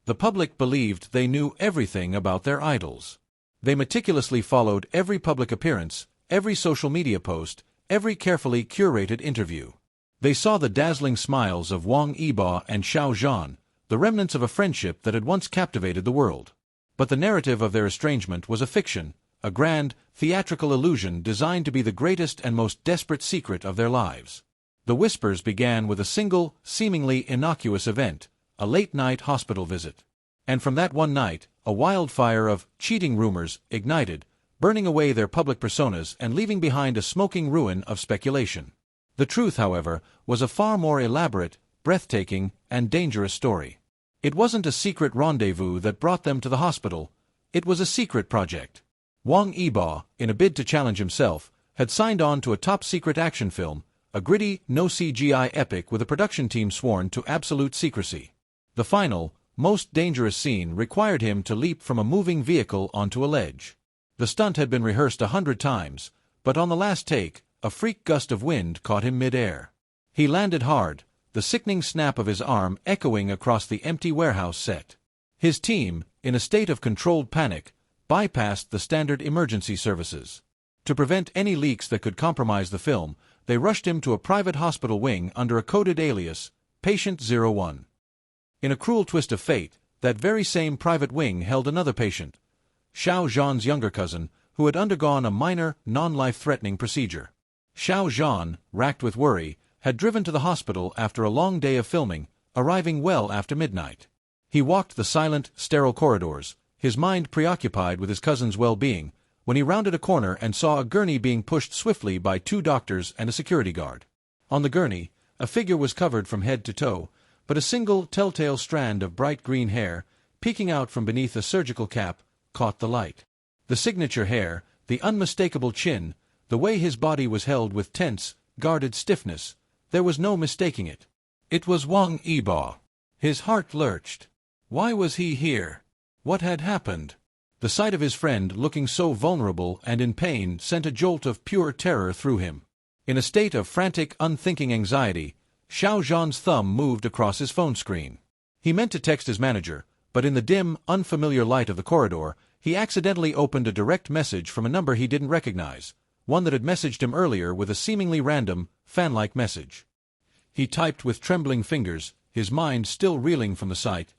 The public believed they knew everything about their idols. They meticulously followed every public appearance, every social media post, every carefully curated interview. They saw the dazzling smiles of Wang Yibo and Xiao Zhan, the remnants of a friendship that had once captivated the world. But the narrative of their estrangement was a fiction, a grand, theatrical illusion designed to be the greatest and most desperate secret of their lives. The whispers began with a single, seemingly innocuous event, a late-night hospital visit. And from that one night, a wildfire of cheating rumors ignited, burning away their public personas and leaving behind a smoking ruin of speculation. The truth, however, was a far more elaborate, breathtaking, and dangerous story. It wasn't a secret rendezvous that brought them to the hospital. It was a secret project. Wang Yibo, in a bid to challenge himself, had signed on to a top-secret action film, a gritty, no-CGI epic with a production team sworn to absolute secrecy. The final, most dangerous scene required him to leap from a moving vehicle onto a ledge. The stunt had been rehearsed 100 times, but on the last take, a freak gust of wind caught him mid-air. He landed hard, the sickening snap of his arm echoing across the empty warehouse set. His team, in a state of controlled panic, bypassed the standard emergency services. To prevent any leaks that could compromise the film, they rushed him to a private hospital wing under a coded alias, Patient 01. In a cruel twist of fate, that very same private wing held another patient, Xiao Zhan's younger cousin, who had undergone a minor, non-life-threatening procedure. Xiao Zhan, racked with worry, had driven to the hospital after a long day of filming, arriving well after midnight. He walked the silent, sterile corridors, his mind preoccupied with his cousin's well-being, when he rounded a corner and saw a gurney being pushed swiftly by 2 doctors and a security guard. On the gurney, a figure was covered from head to toe, but a single telltale strand of bright green hair, peeking out from beneath a surgical cap, caught the light. The signature hair, the unmistakable chin, the way his body was held with tense, guarded stiffness, there was no mistaking it. It was Wang Yibo. His heart lurched. Why was he here? What had happened? The sight of his friend looking so vulnerable and in pain sent a jolt of pure terror through him. In a state of frantic, unthinking anxiety, Xiao Zhan's thumb moved across his phone screen. He meant to text his manager, but in the dim, unfamiliar light of the corridor, he accidentally opened a direct message from a number he didn't recognize, one that had messaged him earlier with a seemingly random, fan-like message. He typed with trembling fingers, his mind still reeling from the sight.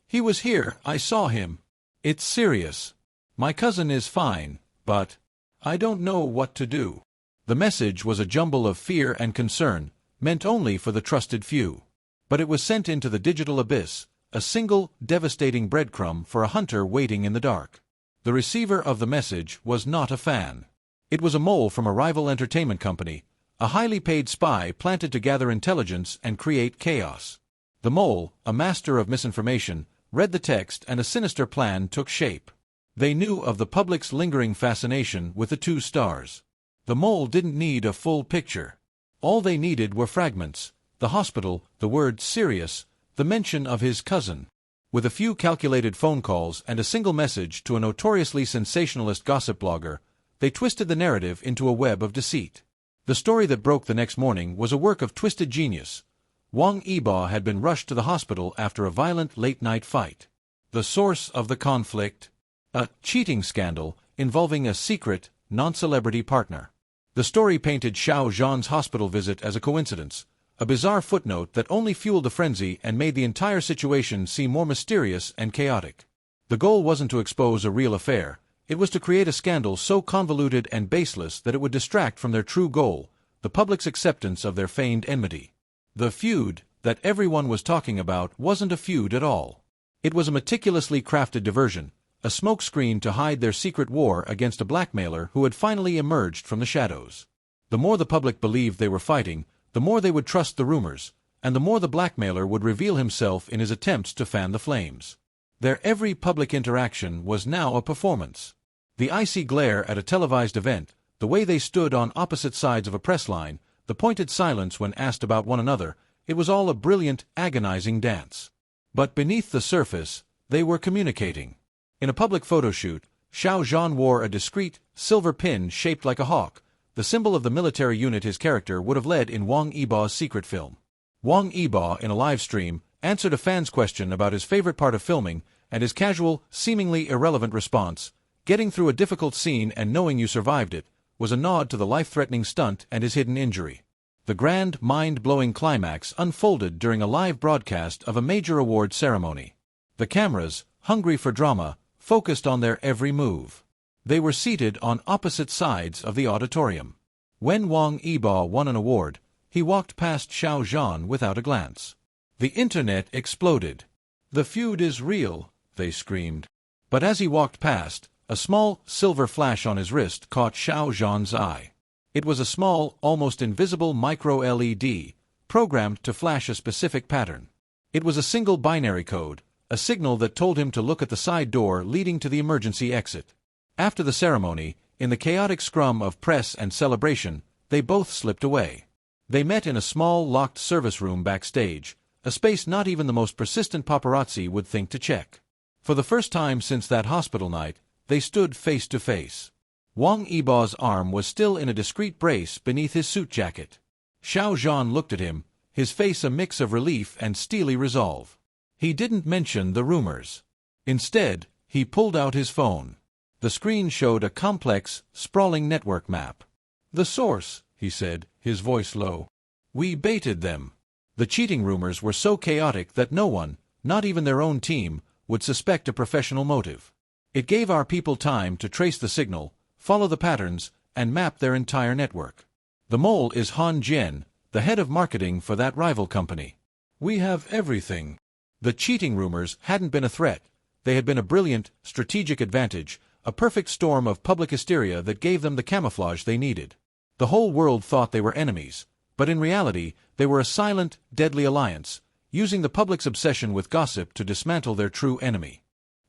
"He was here, I saw him. It's serious. My cousin is fine, but I don't know what to do." The message was a jumble of fear and concern, meant only for the trusted few. But it was sent into the digital abyss, a single, devastating breadcrumb for a hunter waiting in the dark. The receiver of the message was not a fan. It was a mole from a rival entertainment company, a highly paid spy planted to gather intelligence and create chaos. The mole, a master of misinformation, read the text and a sinister plan took shape. They knew of the public's lingering fascination with the 2 stars. The mole didn't need a full picture. All they needed were fragments, the hospital, the word serious, the mention of his cousin. With a few calculated phone calls and a single message to a notoriously sensationalist gossip blogger, they twisted the narrative into a web of deceit. The story that broke the next morning was a work of twisted genius. Wang Yibo had been rushed to the hospital after a violent late-night fight. The source of the conflict? A cheating scandal involving a secret, non-celebrity partner. The story painted Xiao Zhan's hospital visit as a coincidence, a bizarre footnote that only fueled the frenzy and made the entire situation seem more mysterious and chaotic. The goal wasn't to expose a real affair. It was to create a scandal so convoluted and baseless that it would distract from their true goal, the public's acceptance of their feigned enmity. The feud that everyone was talking about wasn't a feud at all. It was a meticulously crafted diversion, a smokescreen to hide their secret war against a blackmailer who had finally emerged from the shadows. The more the public believed they were fighting, the more they would trust the rumors, and the more the blackmailer would reveal himself in his attempts to fan the flames. Their every public interaction was now a performance. The icy glare at a televised event, the way they stood on opposite sides of a press line, the pointed silence when asked about one another, it was all a brilliant, agonizing dance. But beneath the surface, they were communicating. In a public photo shoot, Xiao Zhan wore a discreet, silver pin shaped like a hawk, the symbol of the military unit his character would have led in Wang Yibo's secret film. Wang Yibo, in a live stream, answered a fan's question about his favorite part of filming, and his casual, seemingly irrelevant response, "Getting through a difficult scene and knowing you survived it," was a nod to the life-threatening stunt and his hidden injury. The grand, mind-blowing climax unfolded during a live broadcast of a major award ceremony. The cameras, hungry for drama, focused on their every move. They were seated on opposite sides of the auditorium. When Wang Yibo won an award, he walked past Xiao Zhan without a glance. The internet exploded. "The feud is real," they screamed. But as he walked past, a small, silver flash on his wrist caught Xiao Zhan's eye. It was a small, almost invisible micro-LED, programmed to flash a specific pattern. It was a single binary code, a signal that told him to look at the side door leading to the emergency exit. After the ceremony, in the chaotic scrum of press and celebration, they both slipped away. They met in a small, locked service room backstage, a space not even the most persistent paparazzi would think to check. For the first time since that hospital night, they stood face to face. Wang Yibo's arm was still in a discreet brace beneath his suit jacket. Xiao Zhan looked at him, his face a mix of relief and steely resolve. He didn't mention the rumors. Instead, he pulled out his phone. The screen showed a complex, sprawling network map. "The source," he said, his voice low. "We baited them." The cheating rumors were so chaotic that no one, not even their own team, would suspect a professional motive. "It gave our people time to trace the signal, follow the patterns, and map their entire network. The mole is Han Jian, the head of marketing for that rival company. We have everything." The cheating rumors hadn't been a threat. They had been a brilliant, strategic advantage, a perfect storm of public hysteria that gave them the camouflage they needed. The whole world thought they were enemies, but in reality, they were a silent, deadly alliance, using the public's obsession with gossip to dismantle their true enemy.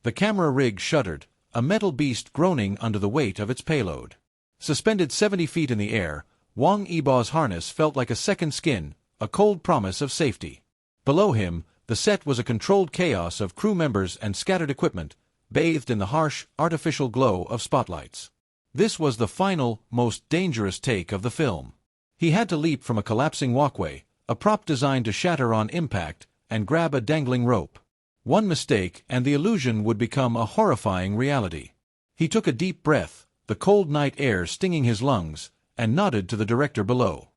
The camera rig shuddered, a metal beast groaning under the weight of its payload. Suspended 70 feet in the air, Wang Yibo's harness felt like a second skin, a cold promise of safety. Below him, the set was a controlled chaos of crew members and scattered equipment, bathed in the harsh, artificial glow of spotlights. This was the final, most dangerous take of the film. He had to leap from a collapsing walkway, a prop designed to shatter on impact, and grab a dangling rope. One mistake and the illusion would become a horrifying reality. He took a deep breath, the cold night air stinging his lungs, and nodded to the director below.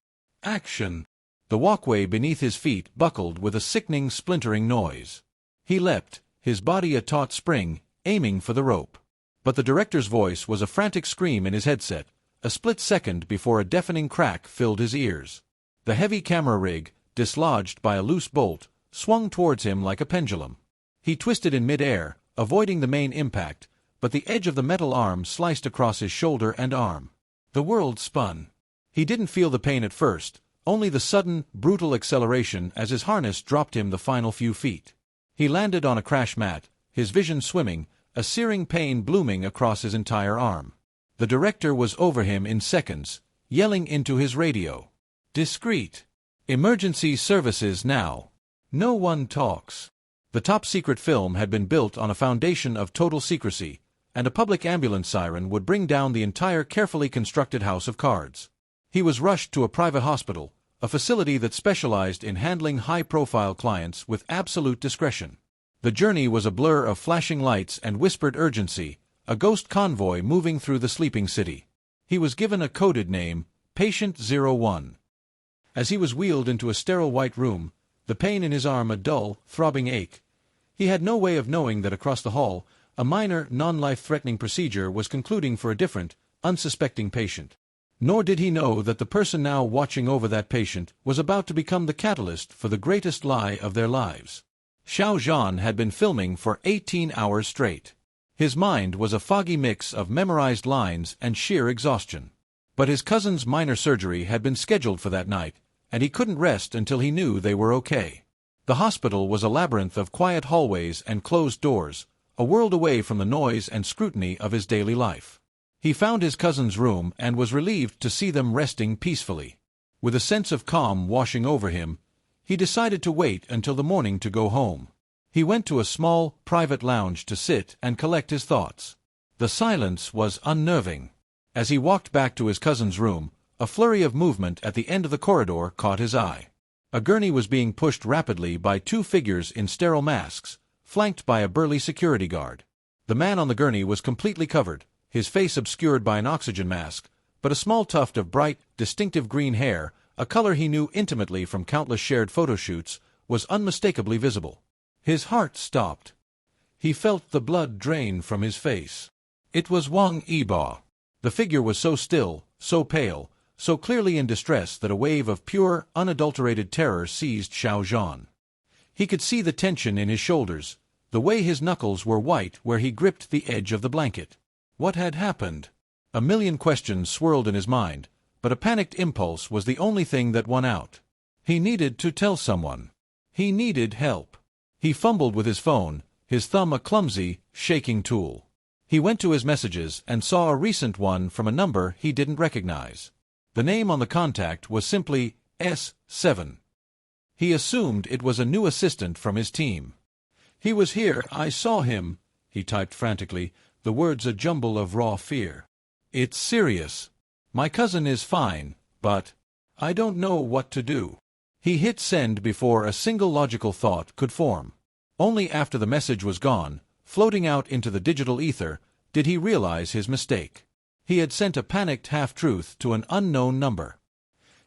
"Action!" The walkway beneath his feet buckled with a sickening, splintering noise. He leapt, his body a taut spring, aiming for the rope. But the director's voice was a frantic scream in his headset, a split second before a deafening crack filled his ears. The heavy camera rig, dislodged by a loose bolt, swung towards him like a pendulum. He twisted in mid-air, avoiding the main impact, but the edge of the metal arm sliced across his shoulder and arm. The world spun. He didn't feel the pain at first, only the sudden, brutal acceleration as his harness dropped him the final few feet. He landed on a crash mat, his vision swimming, a searing pain blooming across his entire arm. The director was over him in seconds, yelling into his radio. "Discreet. Emergency services now. No one talks." The top-secret film had been built on a foundation of total secrecy, and a public ambulance siren would bring down the entire carefully constructed house of cards. He was rushed to a private hospital, a facility that specialized in handling high-profile clients with absolute discretion. The journey was a blur of flashing lights and whispered urgency, a ghost convoy moving through the sleeping city. He was given a coded name, Patient 01. As he was wheeled into a sterile white room, the pain in his arm a dull, throbbing ache, he had no way of knowing that across the hall, a minor, non-life-threatening procedure was concluding for a different, unsuspecting patient. Nor did he know that the person now watching over that patient was about to become the catalyst for the greatest lie of their lives. Xiao Zhan had been filming for 18 hours straight. His mind was a foggy mix of memorized lines and sheer exhaustion. But his cousin's minor surgery had been scheduled for that night, and he couldn't rest until he knew they were okay. The hospital was a labyrinth of quiet hallways and closed doors, a world away from the noise and scrutiny of his daily life. He found his cousin's room and was relieved to see them resting peacefully. With a sense of calm washing over him, he decided to wait until the morning to go home. He went to a small, private lounge to sit and collect his thoughts. The silence was unnerving. As he walked back to his cousin's room, a flurry of movement at the end of the corridor caught his eye. A gurney was being pushed rapidly by two figures in sterile masks, flanked by a burly security guard. The man on the gurney was completely covered, his face obscured by an oxygen mask, but a small tuft of bright, distinctive green hair, a color he knew intimately from countless shared photo shoots, was unmistakably visible. His heart stopped. He felt the blood drain from his face. It was Wang Yibo. The figure was so still, so pale, so clearly in distress that a wave of pure, unadulterated terror seized Xiao Zhan. He could see the tension in his shoulders, the way his knuckles were white where he gripped the edge of the blanket. What had happened? A million questions swirled in his mind, but a panicked impulse was the only thing that won out. He needed to tell someone. He needed help. He fumbled with his phone, his thumb a clumsy, shaking tool. He went to his messages and saw a recent one from a number he didn't recognize. The name on the contact was simply S7. He assumed it was a new assistant from his team. "He was here, I saw him," he typed frantically, the words a jumble of raw fear. "It's serious. My cousin is fine, but I don't know what to do." He hit send before a single logical thought could form. Only after the message was gone, floating out into the digital ether, did he realize his mistake. He had sent a panicked half-truth to an unknown number.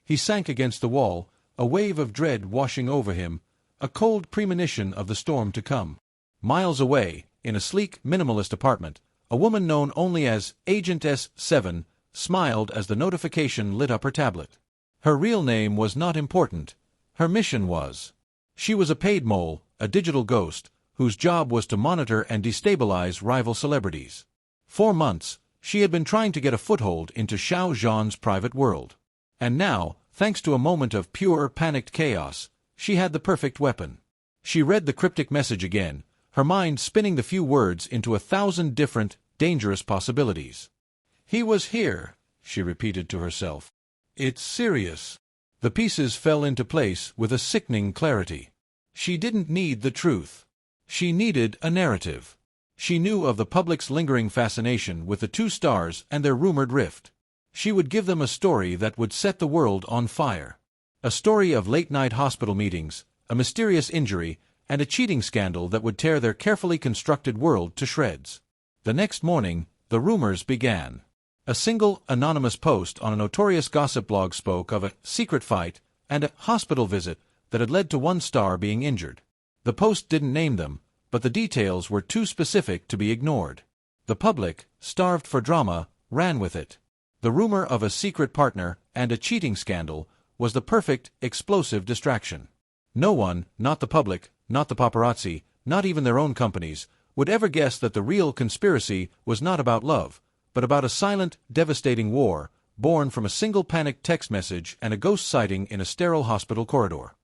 He sank against the wall, a wave of dread washing over him, a cold premonition of the storm to come. Miles away, in a sleek, minimalist apartment, a woman known only as Agent S7 smiled as the notification lit up her tablet. Her real name was not important. Her mission was. She was a paid mole, a digital ghost, whose job was to monitor and destabilize rival celebrities. For months, she had been trying to get a foothold into Xiao Zhan's private world. And now, thanks to a moment of pure, panicked chaos, she had the perfect weapon. She read the cryptic message again, her mind spinning the few words into 1,000 different, dangerous possibilities. "He was here," she repeated to herself. "It's serious." The pieces fell into place with a sickening clarity. She didn't need the truth. She needed a narrative. She knew of the public's lingering fascination with the two stars and their rumored rift. She would give them a story that would set the world on fire. A story of late-night hospital meetings, a mysterious injury, and a cheating scandal that would tear their carefully constructed world to shreds. The next morning, the rumors began. A single, anonymous post on a notorious gossip blog spoke of a secret fight and a hospital visit that had led to one star being injured. The post didn't name them, but the details were too specific to be ignored. The public, starved for drama, ran with it. The rumor of a secret partner and a cheating scandal was the perfect, explosive distraction. No one, not the public, not the paparazzi, not even their own companies, would ever guess that the real conspiracy was not about love, but about a silent, devastating war, born from a single panicked text message and a ghost sighting in a sterile hospital corridor.